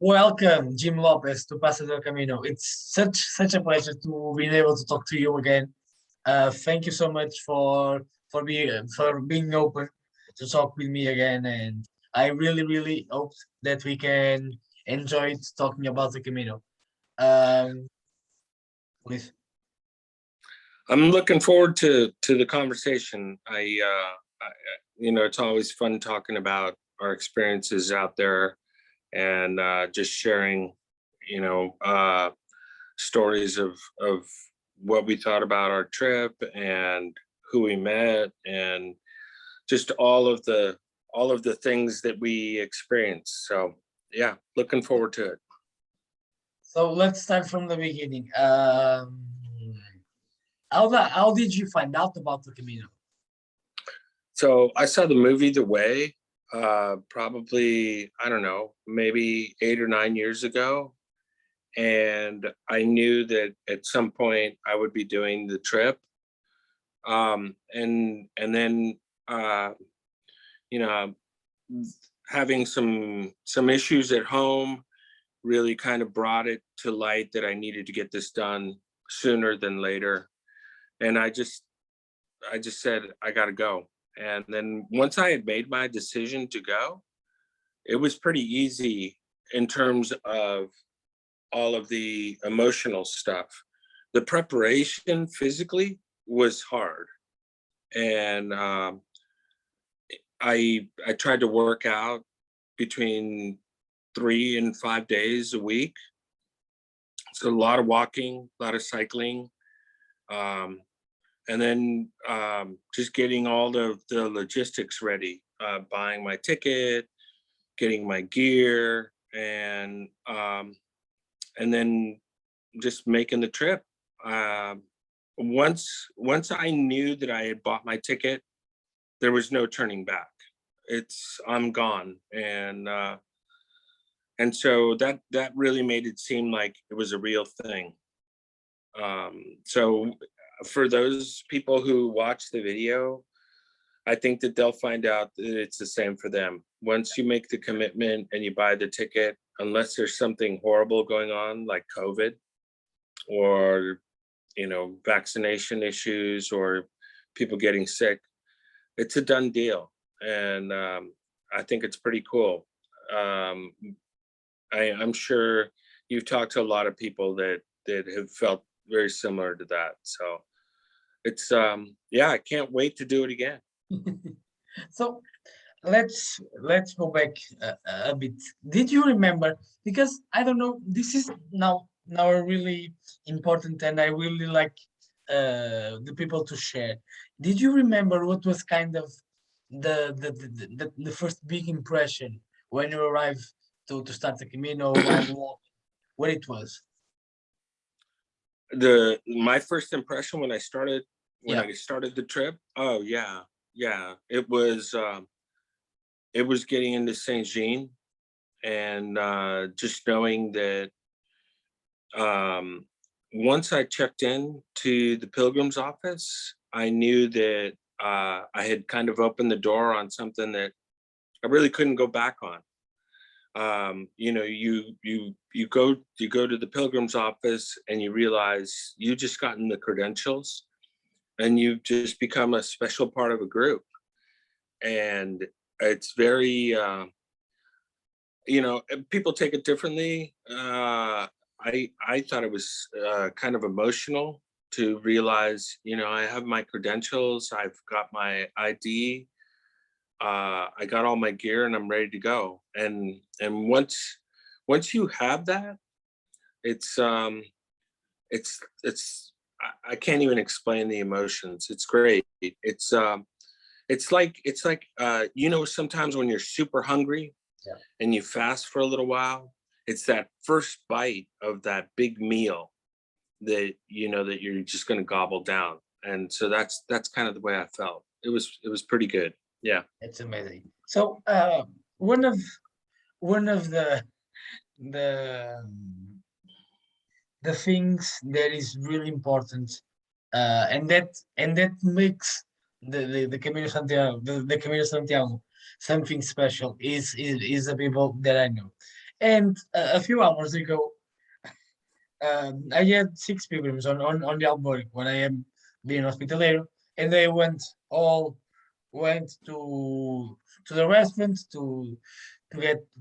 Welcome, Jim Lopez, to Paso del Camino. It's such a pleasure to be able to talk to you again. Thank you so much for being open to talk with me again, and I really hope that we can enjoy talking about the Camino. Um, please. I'm looking forward to the conversation. It's always fun talking about our experiences out there and just sharing, you know, uh, stories of what we thought about our trip and who we met and just all of the things that we experienced. So yeah, looking forward to it. So let's start from the beginning. How did you find out about the Camino? So I saw the movie The Way, probably, I don't know, maybe 8 or 9 years ago. And I knew that at some point I would be doing the trip. And then, uh, you know, having some issues at home really kind of brought it to light that I needed to get this done sooner than later. And I just said, I got to go. And then once I had made my decision to go, it was pretty easy in terms of all of the emotional stuff. The preparation physically was hard. And I tried to work out between 3 and 5 days a week. So a lot of walking, a lot of cycling. Um, and then just getting all the logistics ready, buying my ticket, getting my gear, and then just making the trip. Um, once I knew that I had bought my ticket, there was no turning back. I'm gone, and so that really made it seem like it was a real thing. So for those people who watch the video, I think that they'll find out that it's the same for them. Once you make the commitment and you buy the ticket, unless there's something horrible going on like COVID or vaccination issues or people getting sick, it's a done deal. And I think it's pretty cool. Um, I'm sure you've talked to a lot of people that have felt very similar to that. So it's yeah, I can't wait to do it again. So let's go back a bit. Did you remember? Because I don't know. This is now a really important, and I really like the people to share. Did you remember what was kind of the first big impression when you arrived to start the Camino while walking? What it was? The My first impression when Yeah. I started the trip, oh yeah, yeah, it was getting into Saint Jean and just knowing that um once I checked in to the pilgrim's office, I knew that I had kind of opened the door on something that I really couldn't go back on. You go to the pilgrim's office and you realize you just gotten the credentials and you've just become a special part of a group. And it's very people take it differently. I thought it was kind of emotional to realize, I have my credentials, I've got my ID, I got all my gear, and I'm ready to go. And once you have that, it's I can't even explain the emotions. It's great. It's like sometimes when you're super hungry Yeah. and you fast for a little while, it's that first bite of that big meal that you're just going to gobble down. And so that's kind of the way I felt. It was pretty good. Yeah. It's amazing. So one of the the things that is really important, and that makes the Camino Santiago, the Camino Santiago something special is the people that I know. And a few hours ago, I had six pilgrims on the Albergue when I am being hospitalario, and they all went to the restaurant to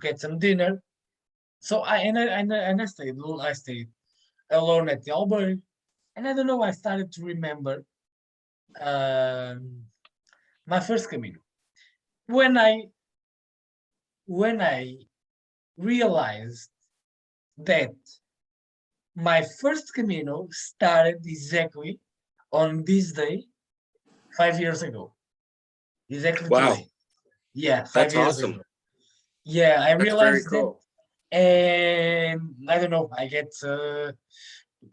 get some dinner. So I stayed alone at the Albergue, and I don't know. I started to remember um, my first Camino when I realized that my first Camino started exactly on this day 5 years ago, exactly Wow, today. Yeah, five that's years ago. awesome. Yeah, I That's very realized that, cool. and I don't know, I get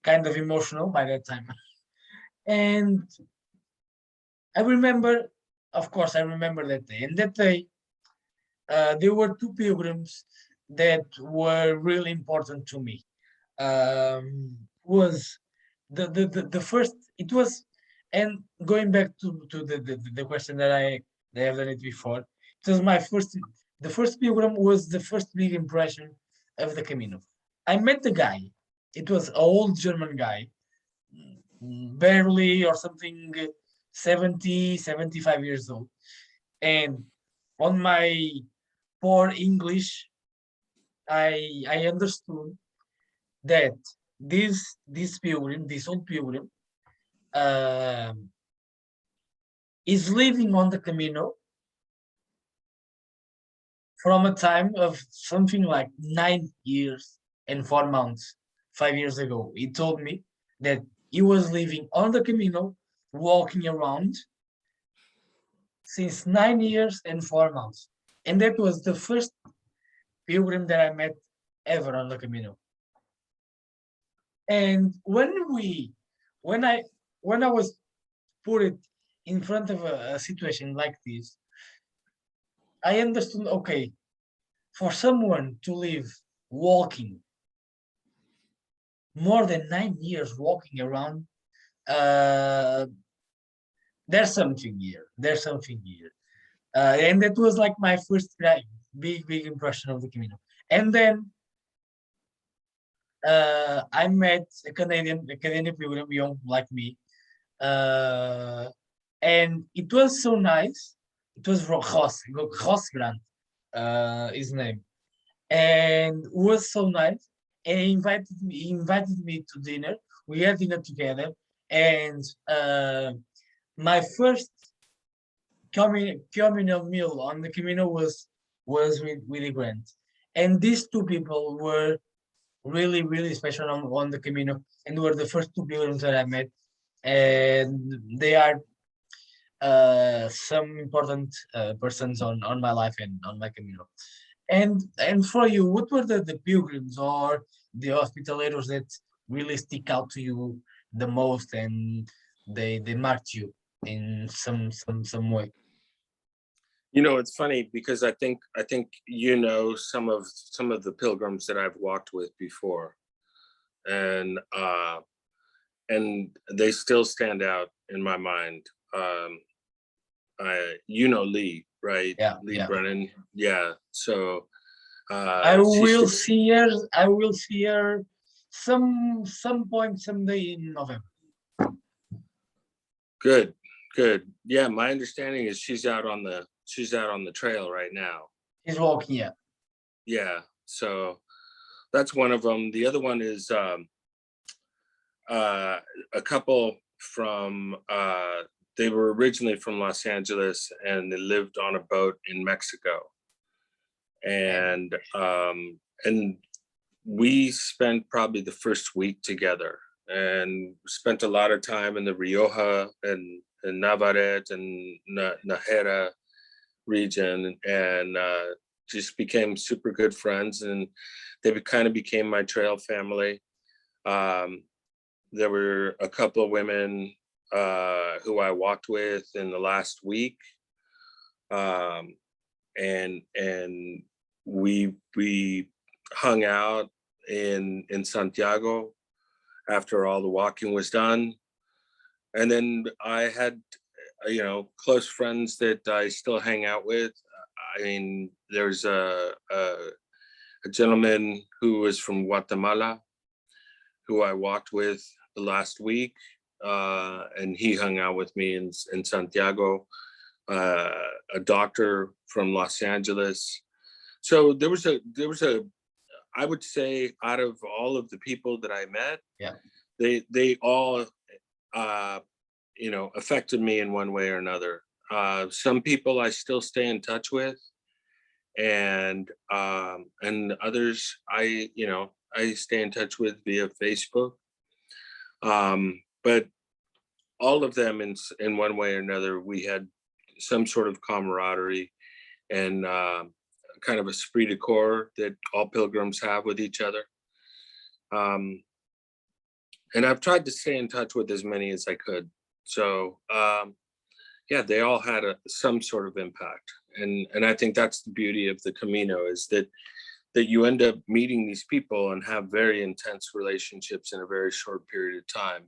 kind of emotional by that time. And I remember, of course, I remember that day. And that day, there were two pilgrims that were really important to me. Was the first, it was, and going back to the question that I have done it before, it was the first pilgrim was the first big impression of the Camino. I met the guy. It was an old German guy, barely or something, 70, 75 years old. And on my poor English, I understood that this pilgrim, this old pilgrim, um, is living on the Camino from a time of something like 9 years and 4 months. 5 years ago, he told me that he was living on the Camino, walking around since 9 years and 4 months, and that was the first pilgrim that I met ever on the Camino. And when I when I was put it in front of a situation like this, I understood, okay, for someone to live walking more than 9 years walking around, uh, there's something here. There's something here. And that was like my first big impression of the Camino. And then I met a Canadian pilgrim, young like me, uh, and it was so nice. It was Ross Grant, his name, and was so nice. And he invited me to dinner. We had dinner together, and my first communal meal on the Camino was with the Grant, and these two people were really special on the Camino, and were the first two pilgrims that I met, and they are some important persons on my life and on my Camino. And for you, what were the pilgrims or the hospitaleros that really stick out to you the most, and they marked you in some way? You know, it's funny because I think some of the pilgrims that I've walked with before, and they still stand out in my mind. Lee, right? Yeah, Lee yeah. Brennan. Yeah. So I she's will see her. I will see her some point someday in November. good, good. Yeah, my understanding is she's out on the trail right now. He's walking. Yeah. Yeah. So that's one of them. The other one is a couple from they were originally from Los Angeles and they lived on a boat in Mexico. And we spent probably the first week together and spent a lot of time in the Rioja and Navarrete and Najera region, and just became super good friends, and they kind of became my trail family. Um, there were a couple of women who I walked with in the last week, um, and we hung out in Santiago after all the walking was done, and then I had close friends that I still hang out with. I mean, there's a gentleman who was from Guatemala, who I walked with last week, and he hung out with me in Santiago. A doctor from Los Angeles. So there was a, I would say, out of all of the people that I met, Yeah. they all, affected me in one way or another. Some people I still stay in touch with, and others I stay in touch with via Facebook. But all of them in one way or another, we had some sort of camaraderie and kind of esprit de corps that all pilgrims have with each other. And I've tried to stay in touch with as many as I could. So yeah, they all had some sort of impact. And I think that's the beauty of the Camino, is that you end up meeting these people and have very intense relationships in a very short period of time,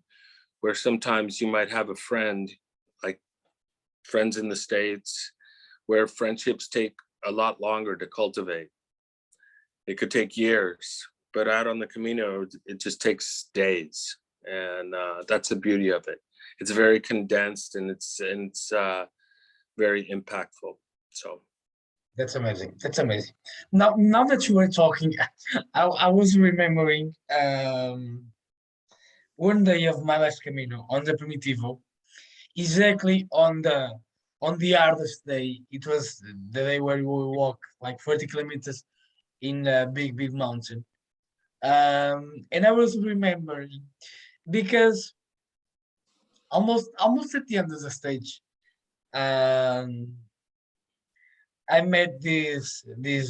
where sometimes you might have a friend, like friends in the States, where friendships take a lot longer to cultivate. It could take years, but out on the Camino, it just takes days. And that's the beauty of it. It's very condensed, and it's very impactful. So That's amazing. That's amazing. Now that you were talking, I was remembering one day of my last Camino on the Primitivo, exactly on the hardest day. It was the day where we walk like 40 kilometers in a big mountain. And I was remembering because almost at the end of the stage, um, I met this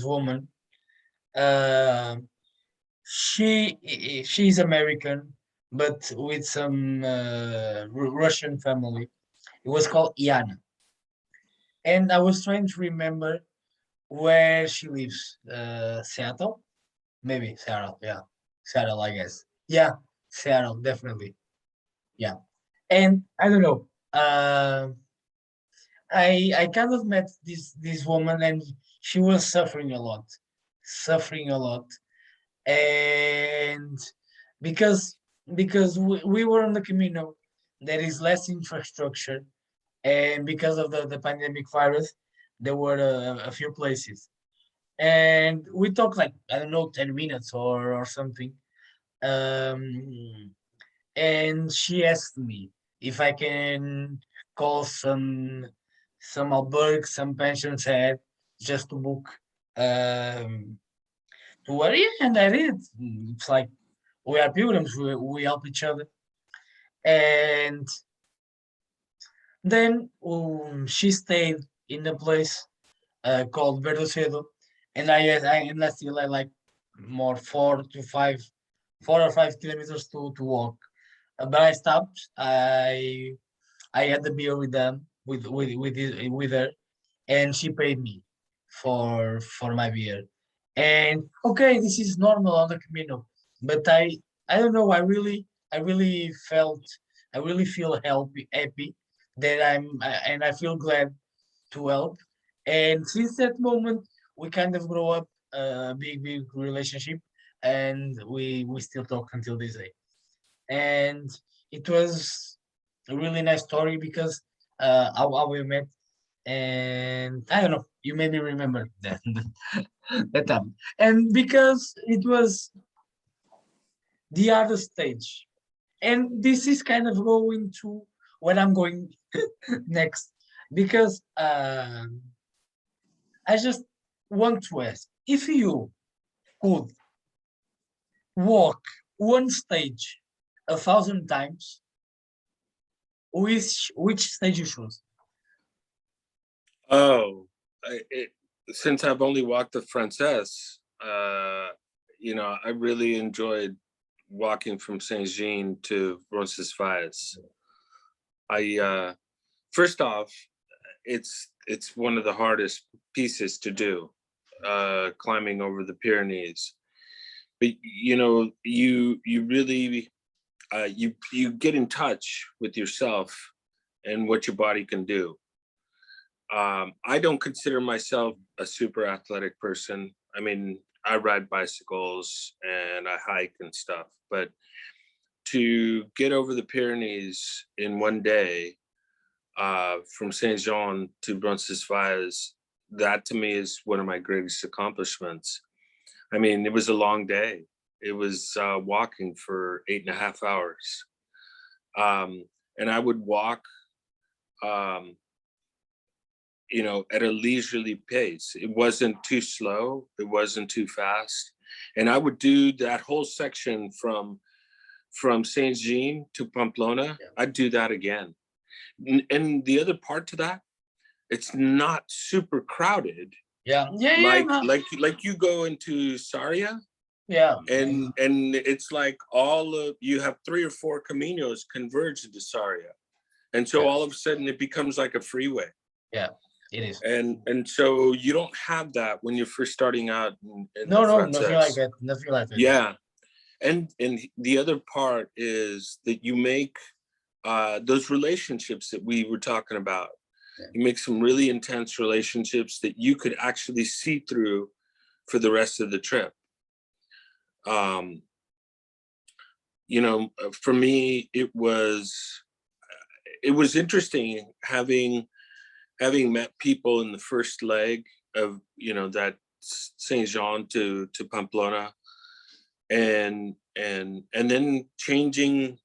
woman. Um she's American, but with some Russian family. It was called Iana, and I was trying to remember where she lives. Seattle, maybe Seattle. Yeah, Seattle, I guess. Yeah, Seattle, definitely. Yeah, and I don't know. I kind of met this woman, and she was suffering a lot, and because we were on the Camino, there is less infrastructure, and because of the pandemic virus, there were a few places, and we talked like, I don't know, 10 minutes or something, um, and she asked me if I can call some albergues, some pensions had just to book um to worry, and I did. It's like we are pilgrims, we help each other. And then she stayed in a place called Verdocedo, and I still had like more 4 or 5 kilometers to walk. But I stopped. I had the beer with them with her, and she paid me for my beer. And okay, this is normal on the Camino, but I don't know. I really felt I really feel happy that and I feel glad to help. And since that moment, we kind of grow up a big relationship, and we still talk until this day. And it was a really nice story because how we met, and I don't know, you made me remember that that time, and because it was the other stage, and this is kind of going to what I'm going next, because I just want to ask if you could walk one stage 1,000 times, which stage you choose? oh, since I've only walked the Frances, I really enjoyed walking from Saint Jean to Roncesvalles. First off, it's one of the hardest pieces to do, climbing over the Pyrenees. But you really you get in touch with yourself and what your body can do. I don't consider myself a super athletic person. I mean, I ride bicycles and I hike and stuff, but to get over the Pyrenees in one day, from Saint Jean to Roncesvalles, that to me is one of my greatest accomplishments. I mean, it was a long day. It was walking for 8.5 hours. And I would walk, at a leisurely pace. It wasn't too slow. It wasn't too fast. And I would do that whole section from Saint Jean to Pamplona. Yeah. I'd do that again. And the other part to that, it's not super crowded. Yeah. Like you go into Sarria, Yeah. and it's like you have 3 or 4 caminos converge into Sarria, and so all of a sudden it becomes like a freeway. Yeah, it is. And so you don't have that when you're first starting out in No, the nothing like that. Nothing like that. Yeah. And the other part is that you make those relationships that we were talking about. Yeah. You make some really intense relationships that you could actually see through for the rest of the trip. For me, it was interesting having met people in the first leg of, that Saint Jean to Pamplona, and then changing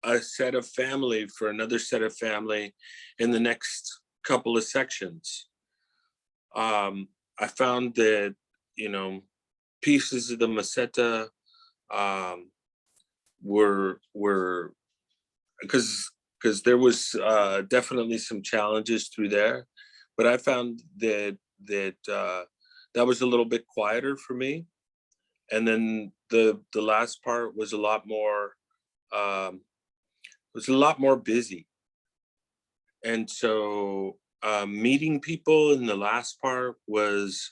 a set of family for another set of family in the next couple of sections. I found that, pieces of the Meseta were because there was definitely some challenges through there, but I found that was a little bit quieter for me. And then the last part was a lot more busy. And so meeting people in the last part was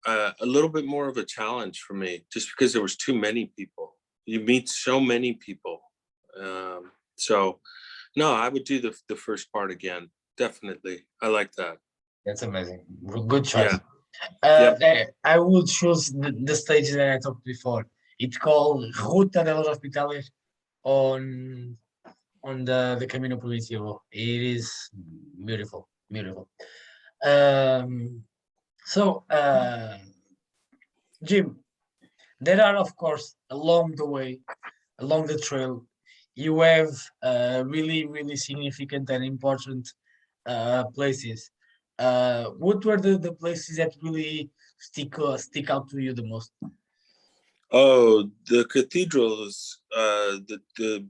a little bit more of a challenge for me, just because there was too many people. You meet so many people. So no, I would do the first part again. Definitely. I like that. That's amazing. Good choice. Yeah. I would choose the stage that I talked before. It's called Ruta de los Hospitales on the Camino Provincial. It is beautiful, beautiful. So, Jim, there are, of course, along the way, along the trail, you have really, really significant and important places. What were the places that really stick out to you the most? Oh, the cathedrals, the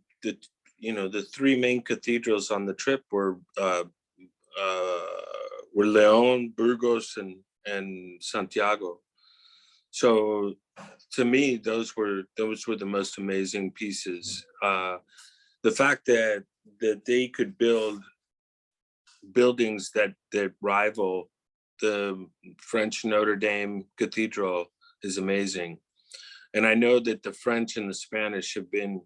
3 main cathedrals on the trip were Leon, Burgos, and Santiago. So to me, those were the most amazing pieces. The fact that they could build buildings that rival the French Notre Dame Cathedral is amazing. And I know that the French and the Spanish have been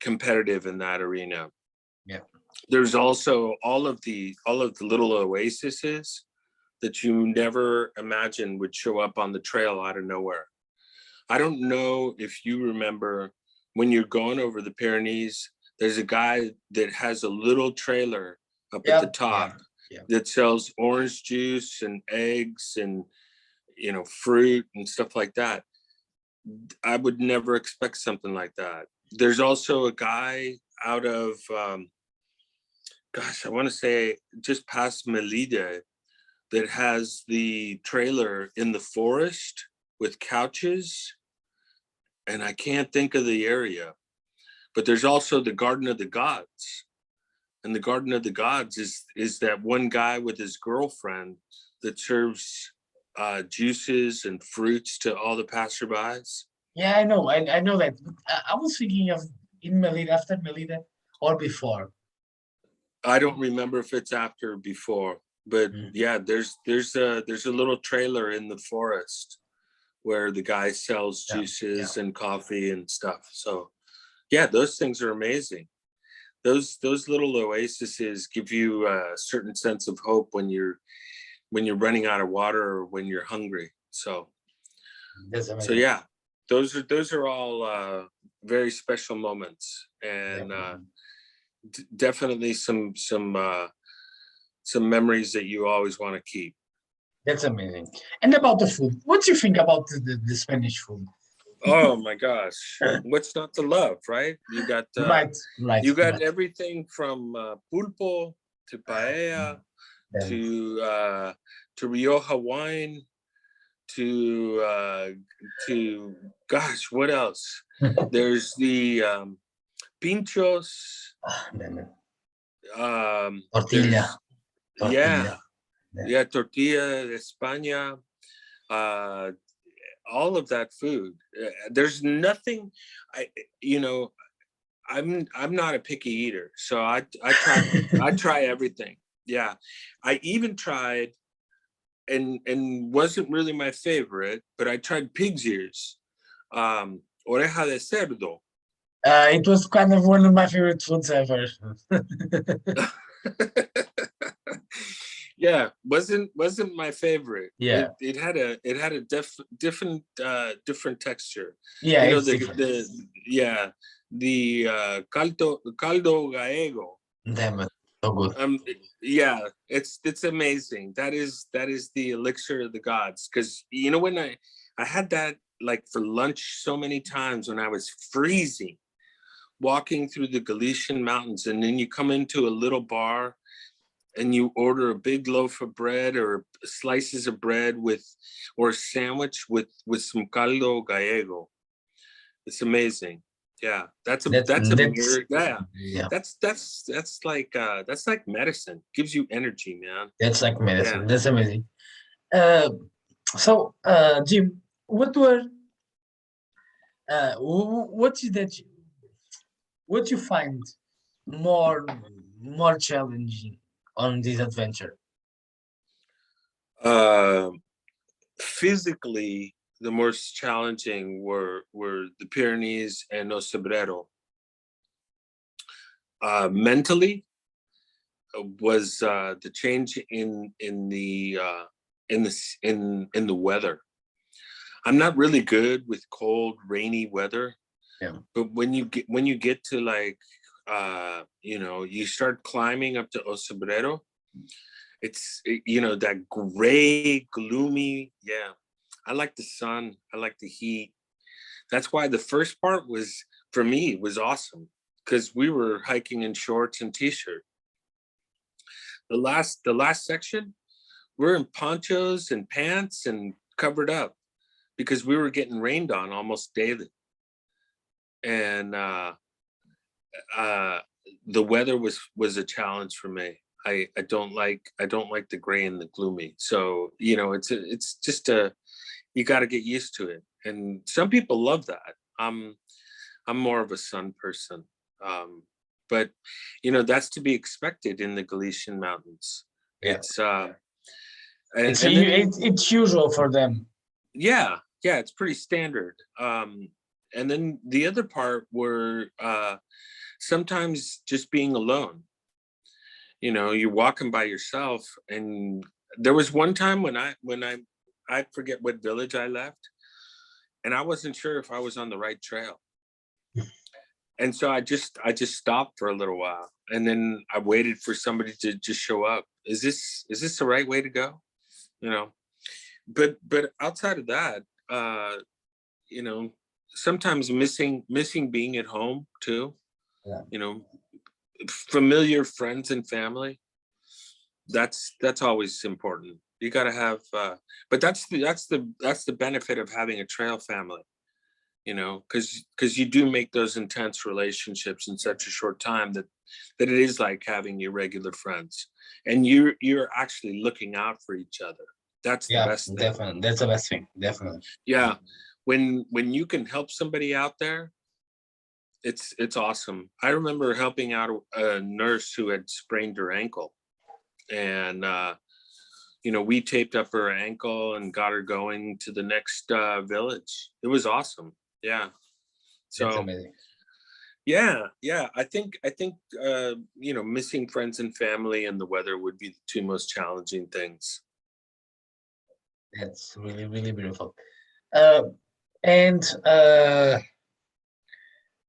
competitive in that arena. Yeah. There's also all of the little oases that you never imagined would show up on the trail out of nowhere. I don't know if you remember when you're going over the Pyrenees, there's a guy that has a little trailer up at the top that sells orange juice and eggs and, fruit and stuff like that. I would never expect something like that. There's also a guy out of, I want to say just past Melide, that has the trailer in the forest with couches, and I can't think of the area. But there's also the Garden of the Gods. And the Garden of the Gods is that one guy with his girlfriend that serves juices and fruits to all the passerbys. Yeah, I know. I know that. I was thinking of in Melide, after Melide, or before. I don't remember if it's after or before, but yeah, there's a little trailer in the forest where the guy sells juices and coffee and stuff. So yeah, those things are amazing. Those little oases give you a certain sense of hope when you're when you're running out of water or when you're hungry. So That's so amazing. yeah, those are all very special moments, and definitely some memories that you always want to keep. That's amazing. And about the food, what do you think about the Spanish food? Oh my gosh, what's not to love, right? You got Right, right, you got right. everything from pulpo to paella Damn. to Rioja wine to gosh, what else? There's the pinchos. Ah, damn it. There's Tortilla, yeah, tortilla. Yeah. yeah, tortilla de España. Uh, all of that food. There's nothing. I you know I'm not a picky eater, so I try everything. Yeah, I even tried and wasn't really my favorite, but I tried pig's ears, oreja de cerdo. It was kind of one of my favorite foods ever. Yeah, wasn't my favorite. Yeah, It had a different texture. yeah, You know, it's different. the caldo gallego. Damn it, so good. Yeah, it's amazing. That is the elixir of the gods. Because you know when I had that like for lunch so many times when I was freezing, walking through the Galician mountains, and then you come into a little bar and you order a big loaf of bread or slices of bread with or a sandwich with some caldo gallego. It's amazing. Yeah, that's a That's yeah. yeah, That's like medicine. Gives you energy, man. that's like Yeah. medicine. That's amazing. Uh, Jim, what were what is that? What you find more more challenging on this adventure? Uh, physically, the most challenging were the Pyrenees and Los Sobrero. Mentally, was the change in the weather. I'm not really good with cold, rainy weather, Yeah. but when you get to like you know, you start climbing up to Osobrero, you know, that gray, gloomy. Yeah, I like the sun. I like the heat. That's why the first part was for me was awesome because we were hiking in shorts and t-shirt. The last section, we're in ponchos and pants and covered up because we were getting rained on almost daily. And uh, the weather was a challenge for me. I don't like the gray and the gloomy. So you know, it's just a you got to get used to it. And some people love that. I'm more of a sun person, but you know that's to be expected in the Galician mountains. Yeah. It's It's and then it's usual for them. yeah, yeah, it's pretty standard. And then the other part were sometimes just being alone. You know, you're walking by yourself, and there was one time I forget what village I left, and I wasn't sure if I was on the right trail. And so I just stopped for a little while, and then I waited for somebody to just show up. Is this the right way to go? You know, but outside of that, you know, sometimes missing being at home too. Yeah. You know, familiar friends and family. That's always important. You got to have, but that's the benefit of having a trail family. You know, because you do make those intense relationships in such a short time that it is like having your regular friends, and you're actually looking out for each other. That's the Yeah, best thing. definitely. That's the best thing. Definitely. Yeah, when you can help somebody out there, it's awesome. I remember helping out a nurse who had sprained her ankle, and you know, we taped up her ankle and got her going to the next village. It was awesome. Yeah. That's So amazing. yeah. I think you know, missing friends and family and the weather would be the two most challenging things. That's really, really beautiful. Uh, and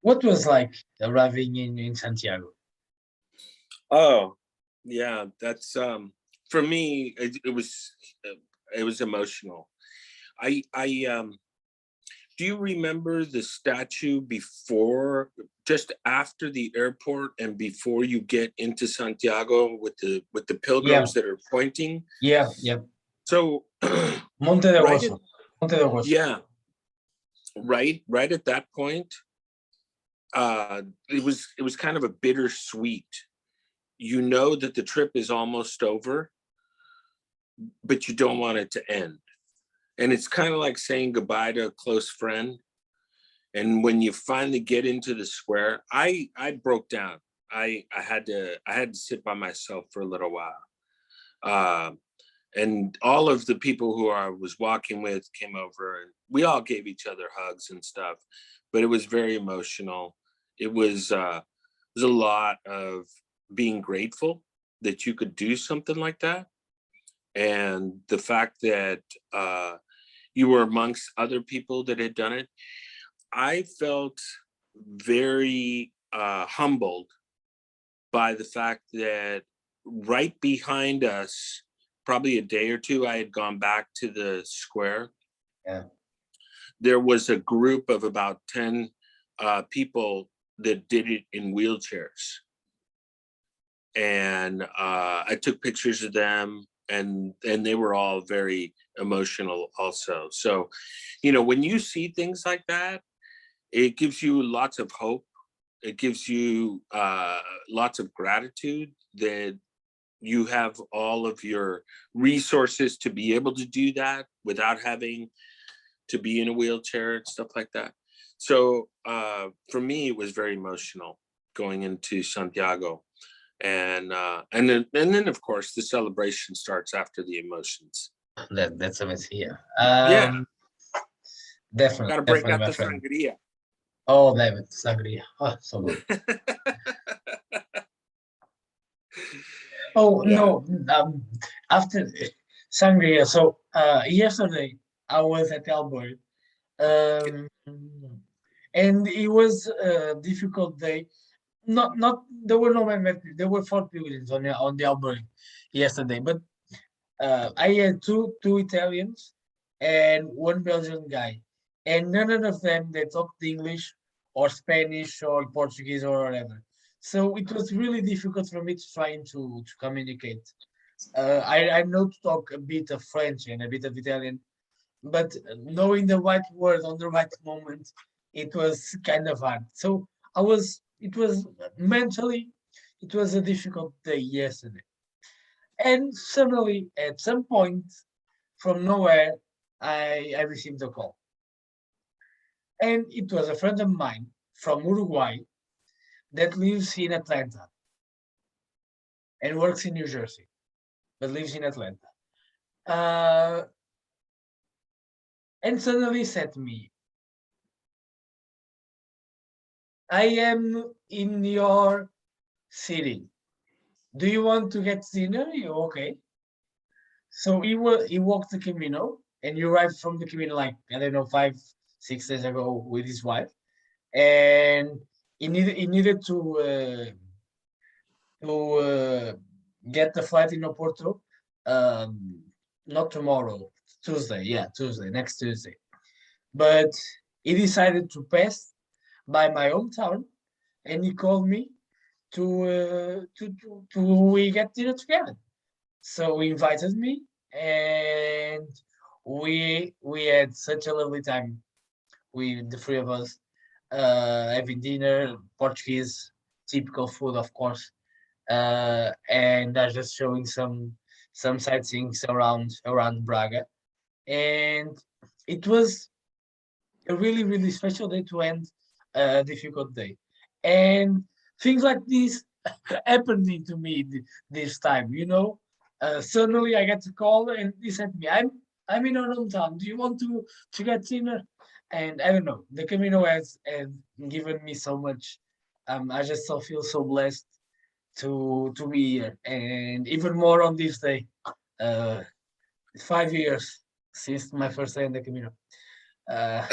what was like arriving in Santiago? Oh, yeah, that's for me. It was emotional. I do you remember the statue before, just after the airport and before you get into Santiago with the Yeah, pilgrims that are pointing? yeah, yeah. So Monte de right at, Gozo. Monte de Gozo. yeah, right at that point, it was kind of a bittersweet. You know that the trip is almost over, but you don't want it to end. And it's kind of like saying goodbye to a close friend. And when you finally get into the square, I broke down. I had to sit by myself for a little while. Uh, and all of the people who I was walking with came over, and we all gave each other hugs and stuff. But it was very emotional. It was a lot of being grateful that you could do something like that, and the fact that you were amongst other people that had done it. I felt very humbled by the fact that right behind us, probably a day or two, I had gone back to the square. Yeah. There was a group of about 10 people that did it in wheelchairs. And I took pictures of them, and they were all very emotional also. So, you know, when you see things like that, it gives you lots of hope. It gives you lots of gratitude that you have all of your resources to be able to do that without having to be in a wheelchair and stuff like that. So for me, it was very emotional going into Santiago. And then of course the celebration starts after the emotions. That's amazing. Yeah. Yeah, Definitely, got to break definitely, out my the friend. sangria. Oh, David, sangria. Oh, so good. Oh Yeah. no, after sangria. So yesterday I was at Albert, um, and it was a difficult day. Not there were no men. There were four pilgrims on the Albert yesterday, but I had two Italians and one Belgian guy, and none of them they talked English or Spanish or Portuguese or whatever. So it was really difficult for me to trying to communicate. I know to talk a bit of French and a bit of Italian, but knowing the right word on the right moment, it was kind of hard. So it was mentally, it was a difficult day yesterday. And suddenly, at some point, from nowhere, I received a call. And it was a friend of mine from Uruguay that lives in Atlanta and works in New Jersey, but lives in Atlanta. Uh, and suddenly said to me, I am in your city. Do you want to get dinner? You okay? So he walked the Camino and he arrived from the Camino like, I don't know, 5, 6 days ago with his wife. And he needed to get the flight in Oporto, um, not tomorrow, Tuesday. Yeah, Tuesday, next Tuesday. But he decided to pass by my hometown, and he called me to we get dinner together. So he invited me, and we had such a lovely time. We the three of us having dinner, Portuguese typical food, of course, and just showing some sightseeing around Braga, and it was a really really special day to end a difficult day, and things like this happening to me this time. Suddenly I get a call and he said to me, I'm in our hometown. Do you want to get dinner? And I don't know. The Camino has given me so much. I just so feel so blessed to be here, and even more on this day. Uh, 5 years. since my first day in the Camino. Uh,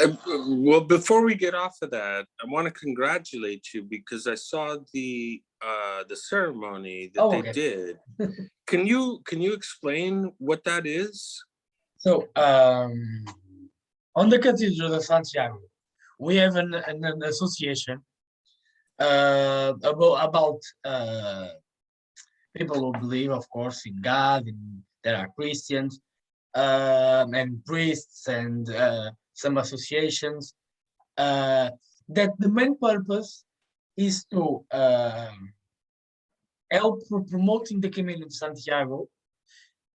Well, before we get off of that, I want to congratulate you because I saw the ceremony that oh, they okay. did. Can you explain what that is? So, on the Cathedral of Santiago, we have an association about people who believe, of course, in God, and there are Christians, and priests, and some associations. That the main purpose is to help promoting the Camino de Santiago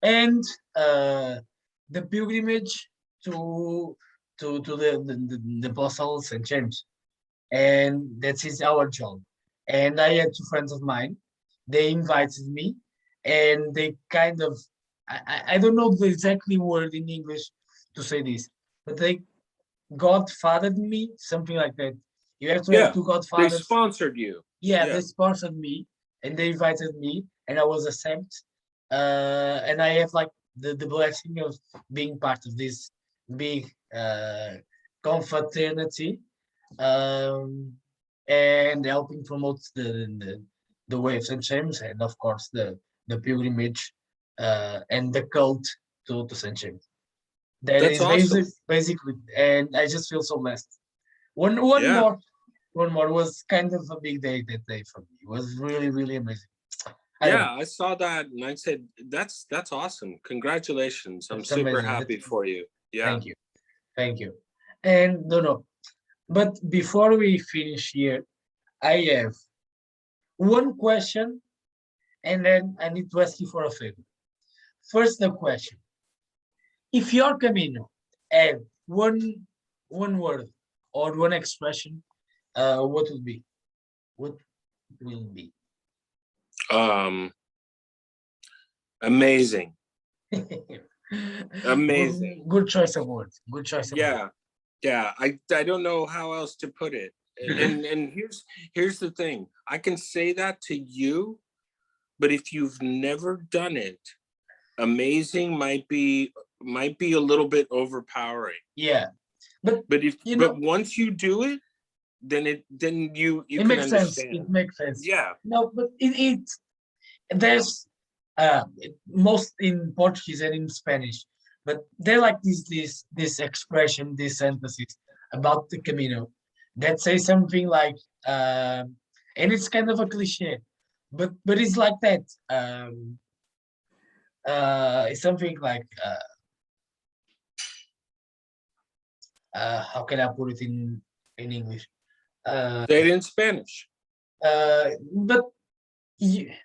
and the pilgrimage to the Apostle Saint James, and that is our job. And I had two friends of mine. They invited me, and they kind of I don't know the exactly word in English to say this, but they godfathered me, something like that. You have to have Yeah, two they godfathers. sponsored you. Yeah, Yeah, they sponsored me and they invited me, and I was accepted. And I have like the blessing of being part of this big confraternity, um, and helping promote the way of St. James, and of course the pilgrimage and the cult to St. James. That that's is awesome. basically, and I just feel so blessed. One Yeah, more, one more was kind of a big day that day for me. It was really, really amazing. I don't yeah, know. I saw that and I said, that's awesome. Congratulations. I'm It's super amazing. happy for you. Yeah. Thank you. Thank you. And no, no. But before we finish here, I have one question, and then I need to ask you for a favor. First, the question. If your Camino had one word or one expression, what would be? What will be? Um, amazing. good, Amazing. good choice of words. Good choice of words. Yeah. Yeah. I don't know how else to put it. And here's the thing. I can say that to you, but if you've never done it, amazing might be a little bit overpowering. Yeah, but But once you do it, then you it can makes sense. understand. It makes sense. Yeah. No, but there's most in Portuguese and in Spanish, but they like this expression, this emphasis about the Camino that say something like, and it's kind of a cliche, but it's like that. It's something like, how can I put it in English? Say it in Spanish. But y-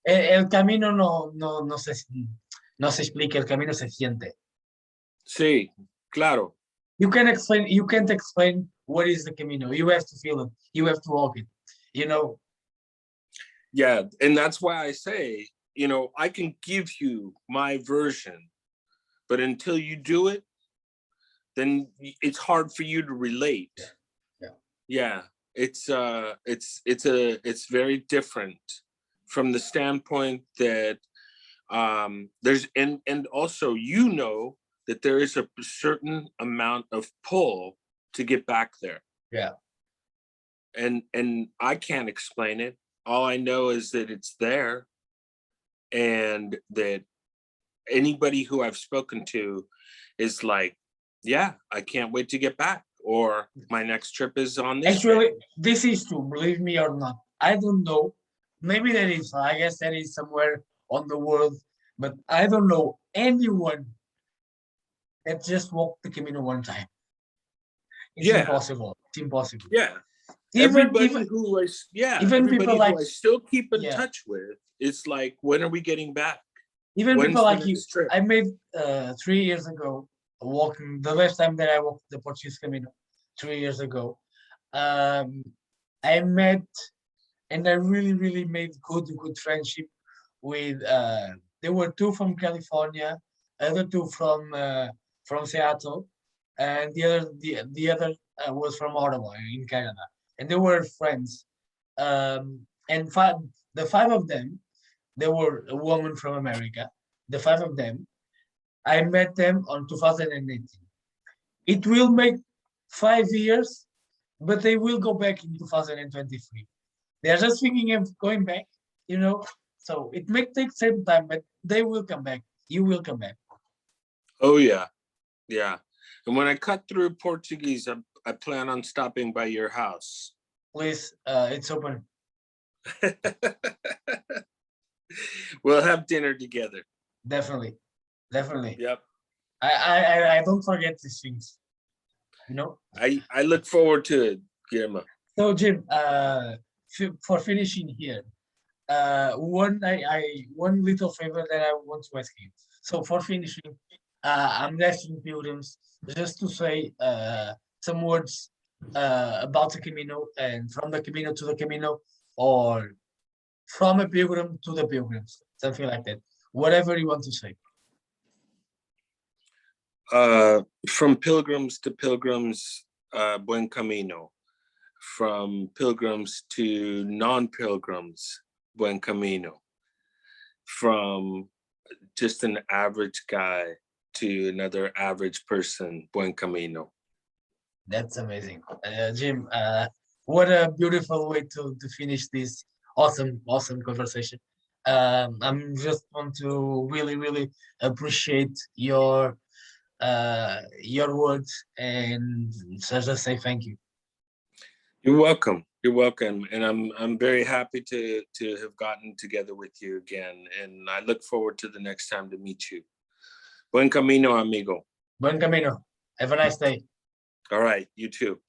el camino no se explica, el camino se siente. Sí, claro. You can't explain what is the Camino. You have to feel it. You have to walk it. You know, Yeah, and that's why I say, I can give you my version, but until you do it, then it's hard for you to relate. yeah. Yeah, it's very different from the standpoint that there's and also that there is a certain amount of pull to get back there. Yeah. And I can't explain it. All I know is that it's there, and that anybody who I've spoken to is like, yeah, I can't wait to get back, or my next trip is on this Actually, day. this is true, believe me or not. I don't know. Maybe there is. I guess there is somewhere on the world, but I don't know anyone that just walked the Camino one time. It's Yeah, impossible. It's impossible. yeah. Even even even people Everybody who like, I still keep in yeah, touch with, it's like, when are we getting back? even people When's the like you. next trip? I made 3 years ago walking the last time that I walked the Portuguese Camino 3 years ago. Um, I met and I really made good friendship with there were two from California, other two from Seattle, and the other was from Ottawa in Canada, and they were friends. And the five of them, they were a woman from America. The five of them I met them on 2018. It will make 5 years, but they will go back in 2023. They are just thinking of going back, you know. So it may take some time, but they will come back. You will come back. Oh yeah, yeah. And when I cut through Portuguese, I plan on stopping by your house. Please, it's open. We'll have dinner together. Definitely, definitely. Yep. I don't forget these things, you know. I look forward to it, Guillermo. So Jim, for finishing here, one little favor that I want to ask you. So for finishing, I'm asking pilgrims just to say some words about the Camino, and from the Camino to the Camino, or from a pilgrim to the pilgrims, something like that. Whatever you want to say. From pilgrims to pilgrims, Buen Camino. From pilgrims to non-pilgrims, Buen Camino. From just an average guy to another average person, Buen Camino. That's amazing. Jim, what a beautiful way to finish this awesome conversation. I'm just want to really appreciate your words, and just say thank you. You're welcome. You're welcome. And I'm very happy to have gotten together with you again. And I look forward to the next time to meet you. Buen Camino, amigo. Buen Camino. Have a nice day. All right, you too.